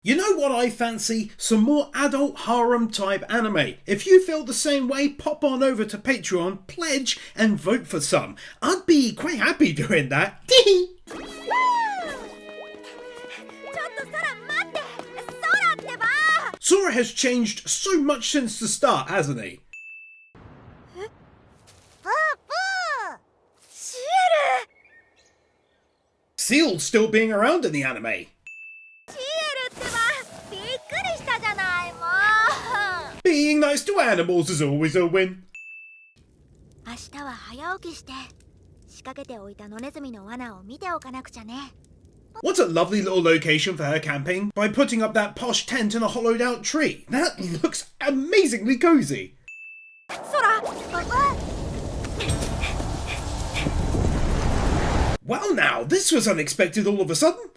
You know what I fancy? Some more adult harem type anime. If you feel the same way, pop on over to Patreon, pledge and vote for some. I'd be quite happy doing that. Sora has changed so much since the start, hasn't he? Seal's still being around in the anime. Being nice to animals is always a win. What a lovely little location for her camping by putting up that posh tent in a hollowed out tree. That looks amazingly cozy. Well now, this was unexpected all of a sudden.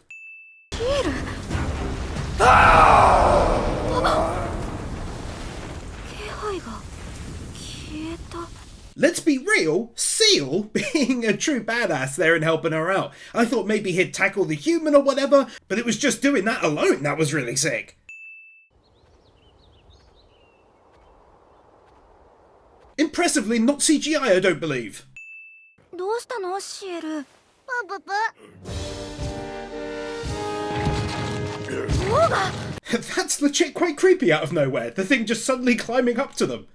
Let's be real, Seal being a true badass there and helping her out. I thought maybe he'd tackle the human or whatever, but it was just doing that alone that was really sick. Impressively not CGI, I don't believe. That's legit quite creepy out of nowhere, the thing just suddenly climbing up to them.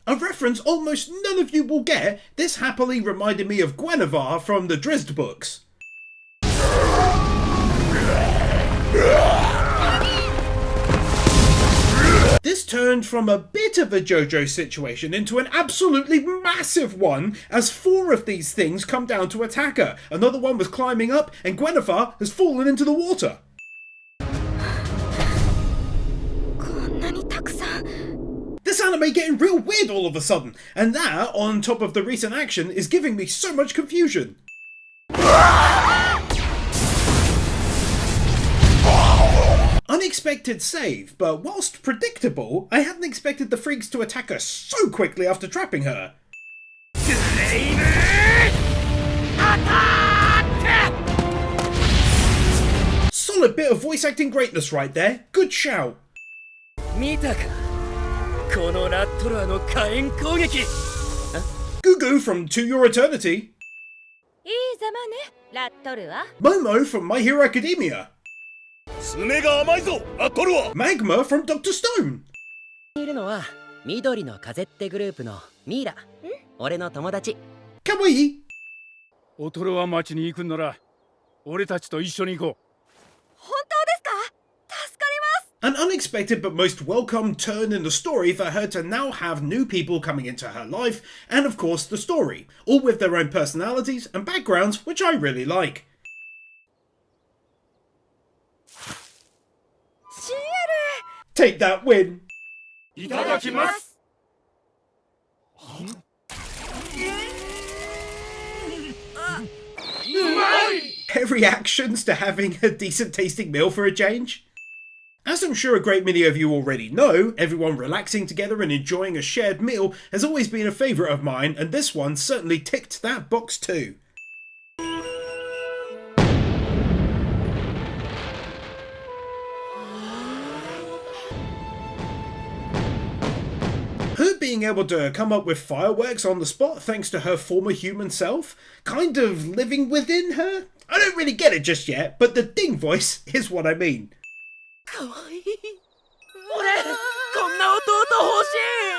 A reference almost none of you will get, this happily reminded me of Guinevere from the Drizzt books. This turned from a bit of a JoJo situation into an absolutely massive one as 4 of these things come down to attack her. Another one was climbing up and Guinevere has fallen into the water. This anime getting real weird all of a sudden, and that, on top of the recent action, is giving me so much confusion. Unexpected save, but whilst predictable, I hadn't expected the freaks to attack her so quickly after trapping her. Solid bit of voice acting greatness right there, good shout. Gugu from To Your Eternity. Momo from My Hero Academia. Magma from Dr. Stone. Kawaii. An unexpected but most welcome turn in the story for her to now have new people coming into her life, and of course the story, all with their own personalities and backgrounds, which I really like. Take that win! Her reactions to having a decent tasting meal for a change? As I'm sure a great many of you already know, everyone relaxing together and enjoying a shared meal has always been a favourite of mine, and this one certainly ticked that box too. Her being able to come up with fireworks on the spot thanks to her former human self, kind of living within her? I don't really get it just yet, but the ding voice is what I mean.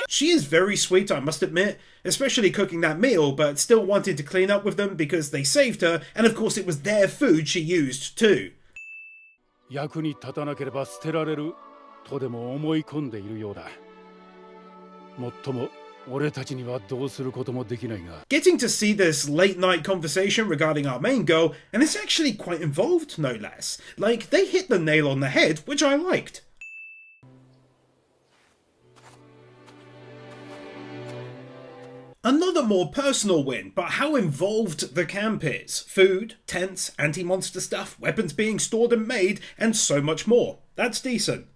She is very sweet, I must admit, especially cooking that meal, but still wanting to clean up with them because they saved her, and of course it was their food she used too. Getting to see this late night conversation regarding our main girl, and it's actually quite involved, no less. Like, they hit the nail on the head, which I liked. Another more personal win, but how involved the camp is. Food, tents, anti-monster stuff, weapons being stored and made, and so much more. That's decent.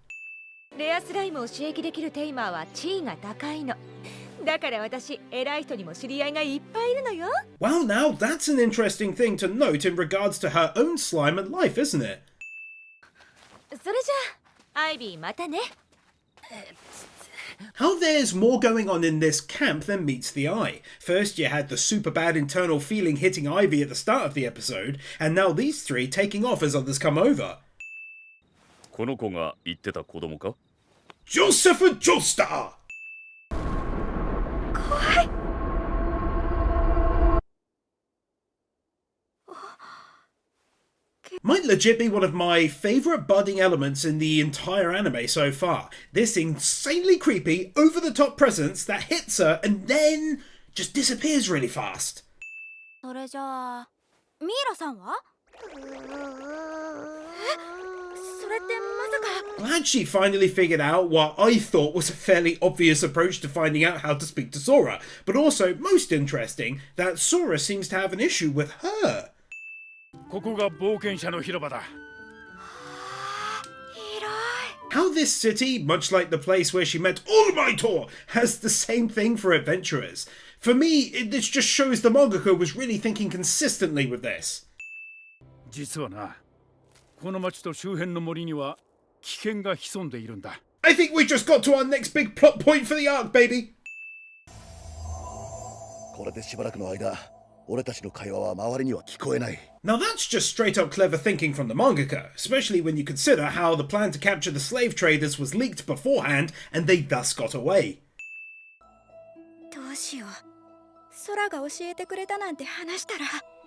だから私、偉い人にも知り合いがいっぱいいるのよ。Well, now that's an interesting thing to note in regards to her own slime and life, isn't it? それじゃあ、アイビーまたね。How there's more going on in this camp than meets the eye. First you had the super bad internal feeling hitting Ivy at the start of the episode, and now these three taking off as others come over. この子が言ってた子供か? Joseph Joestar! Might legit be one of my favourite budding elements in the entire anime so far. This insanely creepy, over-the-top presence that hits her and then just disappears really fast. それじゃあ、ミイラさんは？それってまさか。 Glad she finally figured out what I thought was a fairly obvious approach to finding out how to speak to Sora, but also, most interesting, that Sora seems to have an issue with her. ここが冒険者の広場だ。How this city, much like the place where she met All Might, has the same thing for adventurers. For me, this just shows the mangaka was really thinking consistently with this. 実はな、この町と周辺の森には危険が潜んでいるんだ。I think we just got to our next big plot point for the arc, baby. これでしばらくの間、俺たちの会話は周りには聞こえない。 Now that's just straight up clever thinking from the mangaka, especially when you consider how the plan to capture the slave traders was leaked beforehand and they thus got away. どうしよう。空が教えてくれたなんて話したら。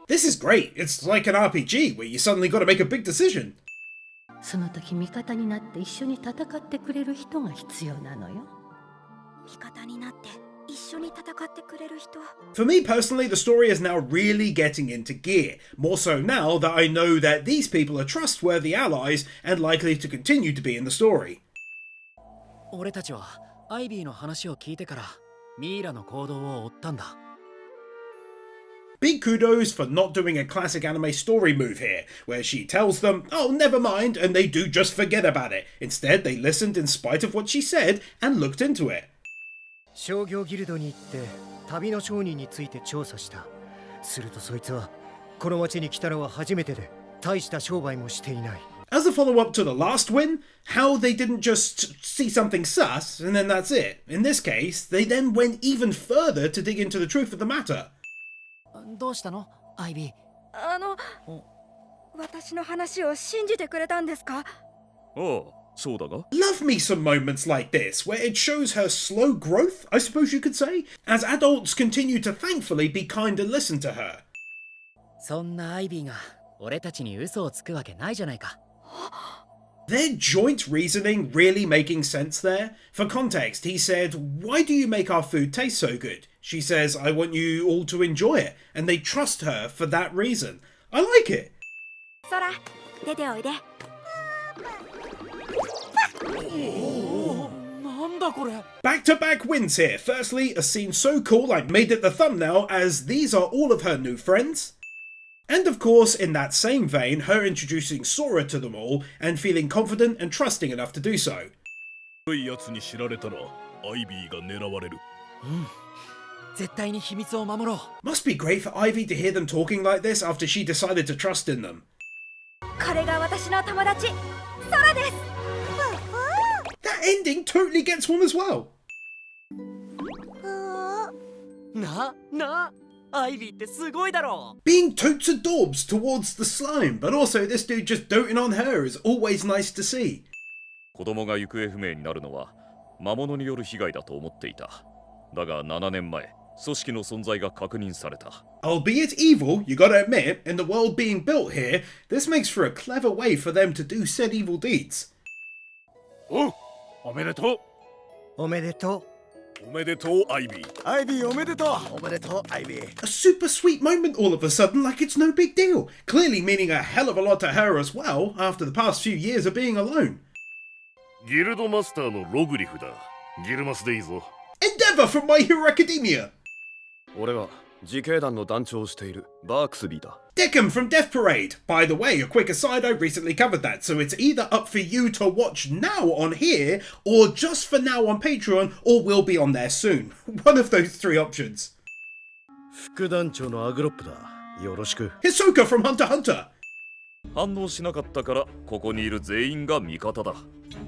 This is great. It's like an RPG where you suddenly got to make a big decision. その時味方になって一緒に戦ってくれる人が必要なのよ。味方になって一緒に戦ってくれる人。 For me personally, the story is now really getting into gear, more so now that I know that these people are trustworthy allies and likely to continue to be in the story. 俺たちはアイビーの話を聞いてからミイラの行動を追ったんだ。 Big kudos for not doing a classic anime story move here, where she tells them, oh, never mind, and they do just forget about it. Instead, they listened in spite of what she said and looked into it. 商業ギルドに行って旅の商人について調査した。するとそいつはこの町に来たのは初めてで大した商売もしていない。 As a follow-up to the last win, how they didn't just see something sus and then that's it. In this case, they then went even further to dig into the truth of the matter. どうしたのアイビー。私の話を信じてくれたんですか？ああ、そうだが。 Love me some moments like this, where it shows her slow growth, I suppose you could say, as adults continue to thankfully be kind and listen to her. そんなアイビーが俺たちに嘘をつくわけないじゃないか。 Their joint reasoning really making sense there. For context, he said, why do you make our food taste so good? She says, I want you all to enjoy it. And they trust her for that reason. I like it. 空、出ておいで。なんだこれ。 Back-to-back wins here. Firstly, a scene so cool I made it the thumbnail as these are all of her new friends. And of course, in that same vein, her introducing Sora to them all and feeling confident and trusting enough to do so. いやつに知られたらアイビーが狙われる。絶対に秘密を守ろう。 Must be great for Ivy to hear them talking like this after she decided to trust in them. これが私の友達、空です。That ending totally gets one as well. なアイビーってすごいだろ。 Being totes adorbs towards the slime, but also this dude just doting on her is always nice to see. 子供が行方不明になるのは魔物による被害だと思っていた。だが7年前、組織の存在が確認された。 Albeit evil, you gotta admit, in the world being built here, this makes for a clever way for them to do said evil deeds. おめでとう。おめでとう。 おめでとう、アイビー。アイビーおめでとう。おめでとう、アイビー。 A super sweet moment all of a sudden, like it's no big deal. Clearly meaning a hell of a lot to her as well, after the past few years of being alone. ギルドマスターのログリフだ。ギルマスでいいぞ。 Endeavour from My Hero Academia! 俺は自警団の団長をしているバークスビーだ。 Dickham from Death Parade. By the way, a quick aside, I recently covered that, so it's either up for you to watch now on here, or just for now on Patreon, or will be on there soon. One of those three options. 副団長のアグロップだ。よろしく。 Hisoka from Hunter x Hunter. 反応しなかったからここにいる全員が味方だ。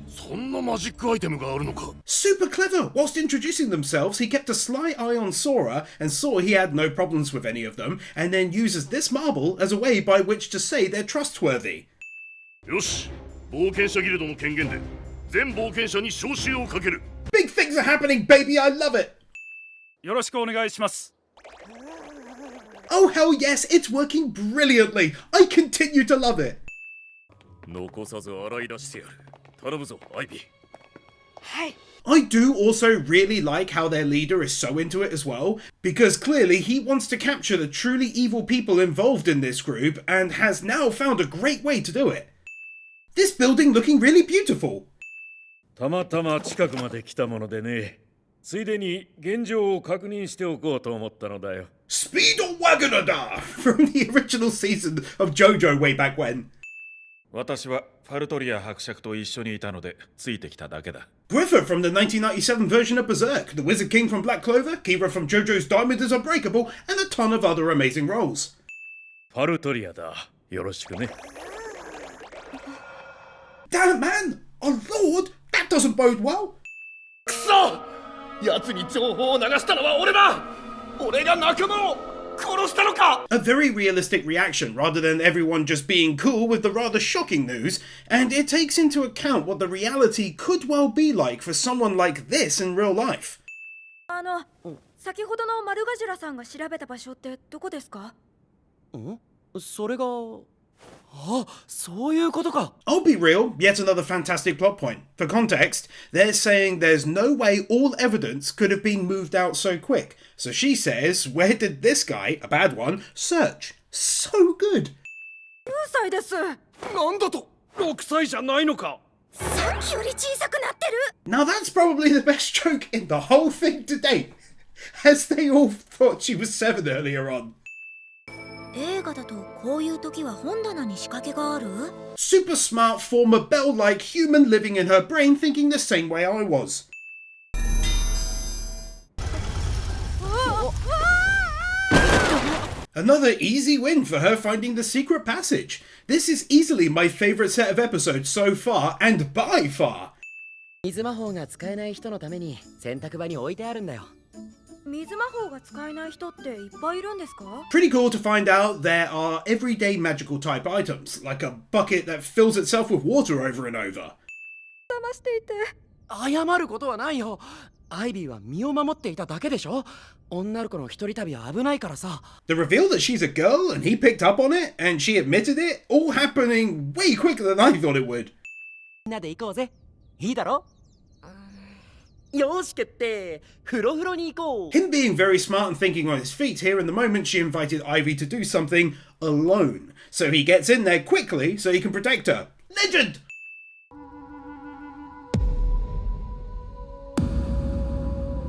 そんなマジックアイテムがあるのか。 Super clever. Whilst introducing themselves, he kept a sly eye on Sora and saw he had no problems with any of them, and then uses this marble as a way by which to say they're trustworthy. よし、冒険者ギルドの権限で全冒険者に招集をかける。 Big things are happening, baby. I love it. よろしくお願いします。 Oh hell yes, it's working brilliantly. I continue to love it. 残さず洗い出してやる。頼むぞ、アイビー。はい。 I do also really like how their leader is so into it as well, because clearly he wants to capture the truly evil people involved in this group and has now found a great way to do it. This building looking really beautiful. たまたま近くまで来たものでね。ついでに現状を確認しておこうと思ったのだよ。 Speedo Wagonada from the original season of JoJo way back when. 私はファルトリア伯爵と一緒にいたのでついてきただけだ。 Griffer from the 1997 version of Berserk, the Wizard King from Black Clover, Kira from JoJo's Diamond is Unbreakable, and a ton of other amazing roles. ファルトリアだ。よろしくね。 Damn man! Our lord? That doesn't bode well. くそ！奴に情報を流したのは俺だ！俺が仲間を殺したのか！ A very realistic reaction rather than everyone just being cool with the rather shocking news, and it takes into account what the reality could well be like for someone like this in real life. 先ほどのマルガジュラさんが調べた場所ってどこですか？それが。あ、そういうことか。 I'll be real, yet another fantastic plot point. For context, they're saying there's no way all evidence could have been moved out so quick. So she says, where did this guy, a bad one, search? So good. 9歳です。なんだと6歳じゃないのか。さっきより小さくなってる。 Now that's probably the best joke in the whole thing to date, as they all thought she was 7 earlier on. 映画だとこういう時は本棚に仕掛けがある？ Super smart former Bell-like human living in her brain thinking the same way I was. Another easy win for her finding the secret passage. This is easily my favourite set of episodes so far, and by far. 水魔法が使えない人のために洗濯場に置いてあるんだよ。水魔法が使えない人っていっぱいいるんですか？ Pretty cool to find out there are everyday magical type items, like a bucket that fills itself with water over and over. 騙していて。謝ることはないよ。アイビーは身を守っていただけでしょ。女の子の一人旅は危ないからさ。 The reveal that she's a girl and he picked up on it and she admitted it, all happening way quicker than I thought it would. みんなで行こうぜ。いいだろ？よし決定。風呂に行こう。 Him being very smart and thinking on his feet here in the moment, she invited Ivy to do something alone. So he gets in there quickly so he can protect her. Legend!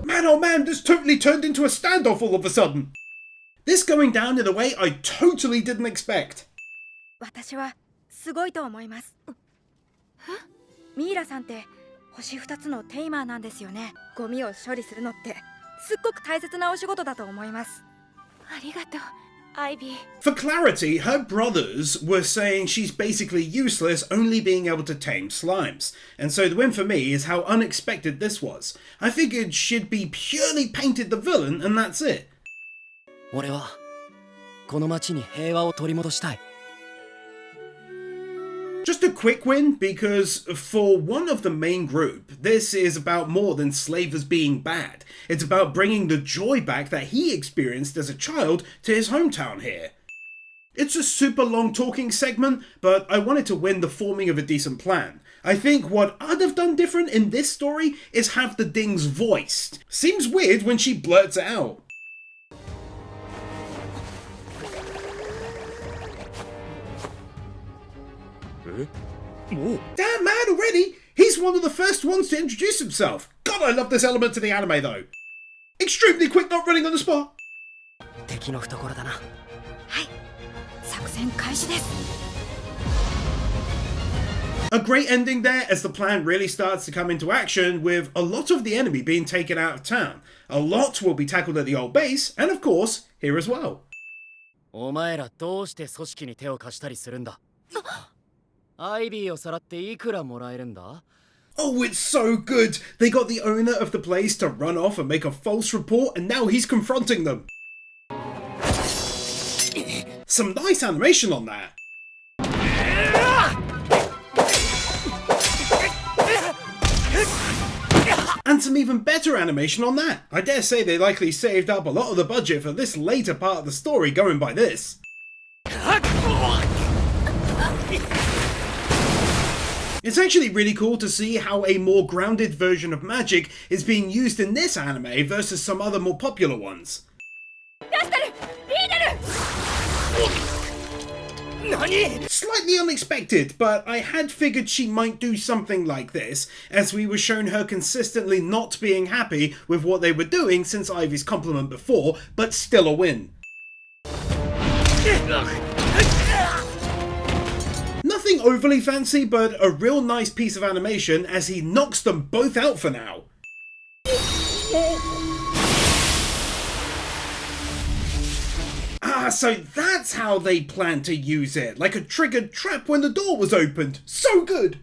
Man, oh man, this totally turned into a standoff all of a sudden. This going down in a way I totally didn't expect. 私はすごいと思います。ミイラさんって星2つのテイマーなんですよね。ゴミを処理するのってすっごく大切なお仕事だと思います。ありがとう、アイビー。 For clarity, her brothers were saying she's basically useless, only being able to tame slimes. And so the win for me is how unexpected this was. I figured she'd be purely painted the villain and that's it. 俺はこの町に平和を取り戻したい。 Just a quick win, because for one of the main group, this is about more than slavers being bad. It's about bringing the joy back that he experienced as a child to his hometown here. It's a super long talking segment, but I wanted to win the forming of a decent plan. I think what I'd have done different in this story is have the dings voiced. Seems weird when she blurts it out. Damn man already! He's one of the first ones to introduce himself. God, I love this element to the anime though. Extremely quick, not running on the spot. 敵敵の懐だな。はい、作戦開始です。 A great ending there as the plan really starts to come into action with a lot of the enemy being taken out of town. A lot will be tackled at the old base and of course here as well. お前らどうして組織に手を貸したりするんだ。アイビーをさらっていくらもらえるんだ。 Oh, it's so good! They got the owner of the place to run off and make a false report and now he's confronting them. Some nice animation on that. And some even better animation on that. I dare say they likely saved up a lot of the budget for this later part of the story going by this. It's actually really cool to see how a more grounded version of magic is being used in this anime versus some other more popular ones. Slightly unexpected, but I had figured she might do something like this, as we were shown her consistently not being happy with what they were doing since Ivy's compliment before, but still a win. Nothing overly fancy, but a real nice piece of animation as he knocks them both out for now. Ah, so that's how they planned to use it, like a triggered trap when the door was opened. So good!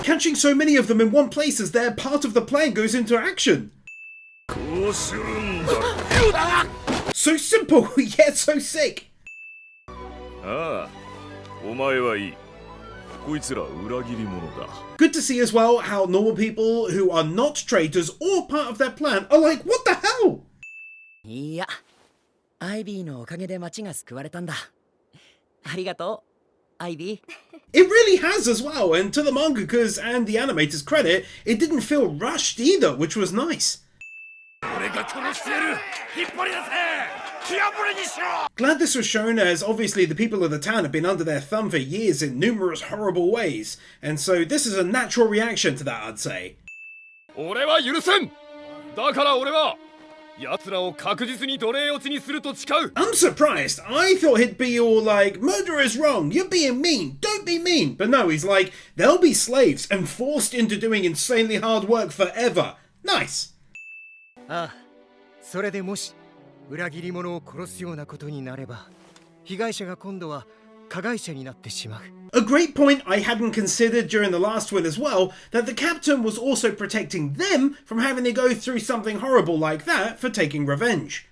Catching so many of them in one place as their part of the plan goes into action. So simple, yet so sick. ああ、お前はいい。こいつら裏切り者だ。 Good to see as well how normal people who are not traitors or part of their plan are like, what the hell? いや、アイビーのおかげで町が救われたんだ。ありがとう、アイビー。 It really has as well, and to the mangakas and the animators' credit, it didn't feel rushed either, which was nice. Glad this was shown as obviously the people of the town have been under their thumb for years in numerous horrible ways, and so this is a natural reaction to that, I'd say. 俺は許せん。だから俺は奴らを確実に奴隷落ちにすると誓う。 I'm surprised. I thought he'd be all like, murder is wrong, you're being mean, don't be mean. But no, he's like, they'll be slaves and forced into doing insanely hard work forever. Nice. ああ、それでもし裏切り者を殺すようなことになれば、被害者が今度は加害者になってしまう。 A great point I hadn't considered during the last one as well, that the captain was also protecting them from having to go through something horrible like that for taking revenge.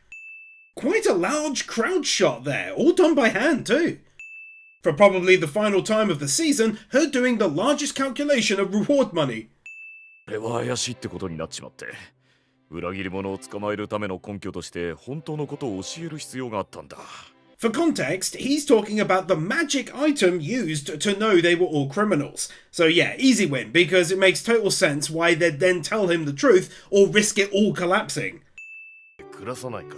Quite a large crowd shot there, all done by hand too. For probably the final time of the season, her doing the largest calculation of reward money. これは怪しいってことになっちまって。裏切り者を捕まえるための根拠として本当のことを教える必要があったんだ。 For context, he's talking about the magic item used to know they were all criminals. So yeah, easy win, because it makes total sense why they'd then tell him the truth or risk it all collapsing. 暮らさないか。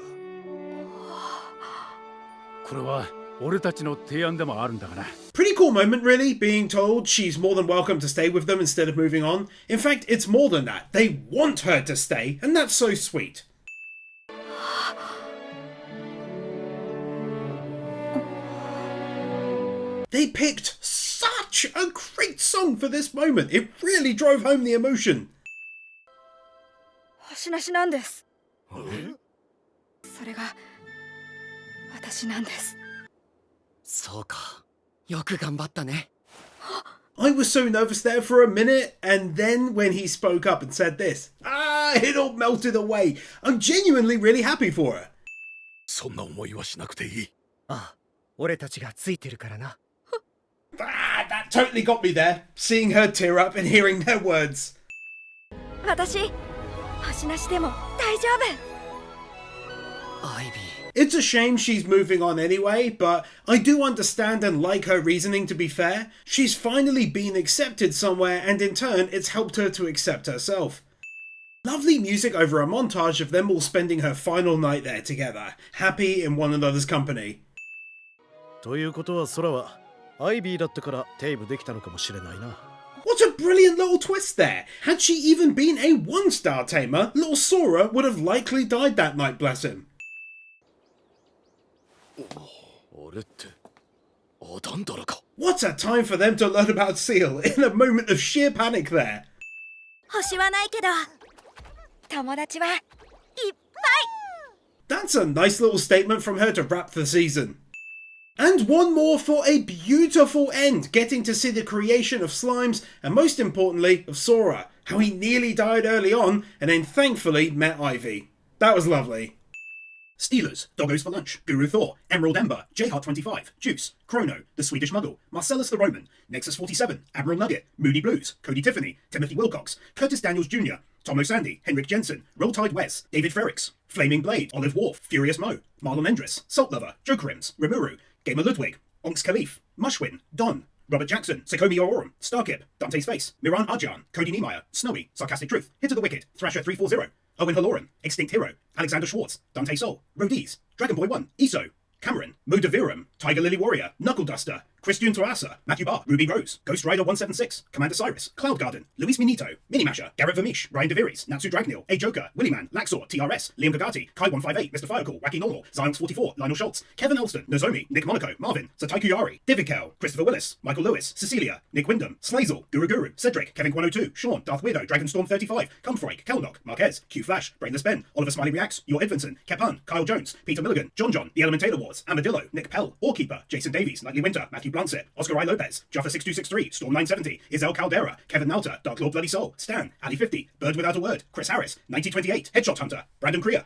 これは俺たちの提案でもあるんだがな。 Pretty cool moment really, being told she's more than welcome to stay with them instead of moving on. In fact, it's more than that. They want her to stay, and that's so sweet. They picked such a great song for this moment. It really drove home the emotion. 星なしなんです。それが私なんです。そうか。よく頑張ったね。 I was so nervous there for a minute, and then when he spoke up and said this, it all melted away. I'm genuinely really happy for her. そんな思いはしなくていい。ああ、俺たちがついてるからな。 That totally got me there, seeing her tear up and hearing their words. 私、星なしでも大丈夫。アイビー。 It's a shame she's moving on anyway, but I do understand and like her reasoning to be fair. She's finally been accepted somewhere and in turn it's helped her to accept herself. Lovely music over a montage of them all spending her final night there together, happy in one another's company. ということは空はアイビーだったからテイブできたのかもしれないな。What a brilliant little twist there! Had she even been a one-star tamer, little Sora would have likely died that night, bless him. 俺ってアダンダラか。 What a time for them to learn about Seal in a moment of sheer panic there. 星はないけど友達はいっぱい。 That's a nice little statement from her to wrap the season. And one more for a beautiful end, getting to see the creation of Slimes and most importantly of Sora, how he nearly died early on and then thankfully met Ivy. That was lovely. Steelers, Doggos for Lunch, Guru Thor, Emerald Ember, Jheart25, Juice, Chrono, The Swedish Muggle, Marcellus the Roman, Nexus 47, Admiral Nugget, Moody Blues, Cody Tiffany, Timothy Wilcox, Curtis Daniels Jr., Tomo Sandy, Henrik Jensen, Roll Tide Wes, David Ferrix, Flaming Blade, Olive Wharf, Furious Mo, Marlon Endress, Salt Lover, Jokerims, Rimuru, Gamer Ludwig, Onks Khalif, Mushwin, Don, Robert Jackson, Sekomi Ororum, Starkip, Dante's Face, Miran Arjan, Cody Niemeyer, Snowy, Sarcastic Truth, Hit of the Wicked, Thrasher 340, Owen Haloran, Extinct Hero, Alexander Schwartz, Dante Soul, Rodies, Dragon Boy 1, Iso, Cameron, Mudavirum, Tiger Lily Warrior, Knuckle Duster, Christian Toasa, Matthew Barr, Ruby Rose, Ghost Rider 176, Commander Cyrus, Cloud Garden, Luis Minito, Minimasher, Garrett Vermish, Ryan DeViris, Natsu Dragnil, A Joker, Willyman, Laxor, TRS, Liam Gagati, Kai158, Mr. Firecool, Wacky Normal, Zionx44, Lionel Schultz, Kevin Elston, Nozomi, Nick Monaco, Marvin, Sataiku Yari, Divikel, Christopher Willis, Michael Lewis, Cecilia, Nick Wyndham, Slazel, Guru Guru, Cedric, Kevin 102, Sean, Darth Weirdo, Dragonstorm 35, Cumfreak, Kelnock, Marquez, Q Flash, Brainless Ben, Oliver Smiley Reacts, Your Edvinson, Kepan, Kyle Jones, Peter Milligan, John John, The Elementator Wars, Amadillo, Nick Pell, Orkeeper, Jason Davies, Nightly Winter, Matthew Bluntset, Oscar I. Lopez, Jaffa6263, Storm 970, Isel Caldera, Kevin Nalter, Dark Lord Bloody Soul, Stan, Ali 50, Bird Without a Word, Chris Harris, 9028, Headshot Hunter, Brandon Creer,